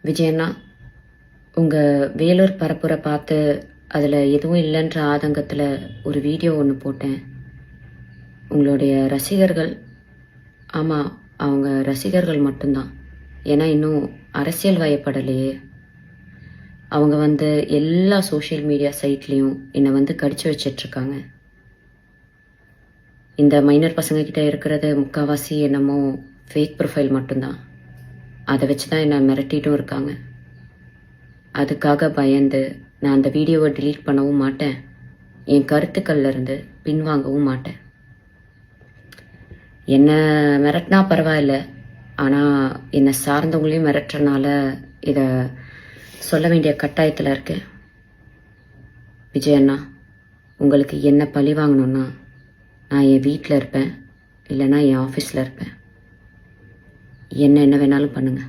விஜயண்ணா, உங்கள் வேலூர் பரப்புரை பார்த்து அதில் எதுவும் இல்லைன்ற ஆதங்கத்தில் ஒரு வீடியோ ஒன்று போட்டேன். உங்களுடைய ரசிகர்கள், ஆமாம், அவங்க ரசிகர்கள் மட்டும்தான். ஏன்னா இன்னும் அரசியல் வயப்படலையே. அவங்க எல்லா சோஷியல் மீடியா சைட்லேயும் என்னை கடிச்சு வச்சிட்ருக்காங்க. இந்த மைனர் பசங்கக்கிட்ட இருக்கிறது முக்கால்வாசி என்னமோ ஃபேக் ப்ரொஃபைல் மட்டும்தான். அதை வச்சு தான் என்னை மிரட்டிட்டும் இருக்காங்க. அதுக்காக பயந்து நான் அந்த வீடியோவை டிலீட் பண்ணவும் மாட்டேன், என் கருத்துக்கள்லேருந்து பின்வாங்கவும் மாட்டேன். என்னை மிரட்டினா பரவாயில்ல, ஆனால் என்னை சார்ந்தவங்களையும் மிரட்டுறனால இதை சொல்ல வேண்டிய கட்டாயத்தில் இருக்கேன். விஜயண்ணா, உங்களுக்கு என்ன பழி வாங்கணுன்னா நான் என் வீட்டில் இருப்பேன், இல்லைன்னா என் ஆஃபீஸில் இருப்பேன். என்ன வேணாலும் பண்ணுங்கள்,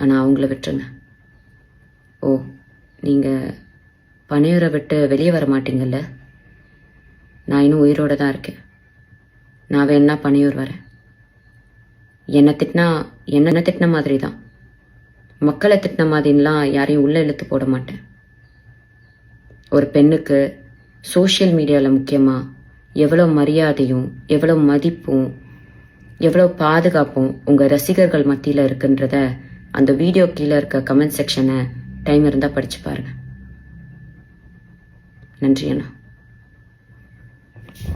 ஆனால் அவங்கள விட்டுருங்க. ஓ, நீங்கள் பனையூரை விட்டு வெளியே வர மாட்டீங்கல்ல? நான் இன்னும் உயிரோடு தான் இருக்கேன். நான் வேணா பனையூர் வரேன். என்னை திட்டின மாதிரி தான், மக்களை திட்டின மாதிரிலாம் யாரையும் உள்ளே இழுத்து போட மாட்டேன். ஒரு பெண்ணுக்கு சோஷியல் மீடியாவில் முக்கியமாக எவ்வளோ மரியாதையும் எவ்வளோ மதிப்பும் எவ்வளோ பாதுகாப்பும் உங்கள் ரசிகர்கள் மத்தியில் இருக்குன்றத அந்த வீடியோ கீழே இருக்க கமெண்ட் செக்ஷனை டைம் இருந்தால் படித்து பாருங்கள். நன்றி அண்ணா.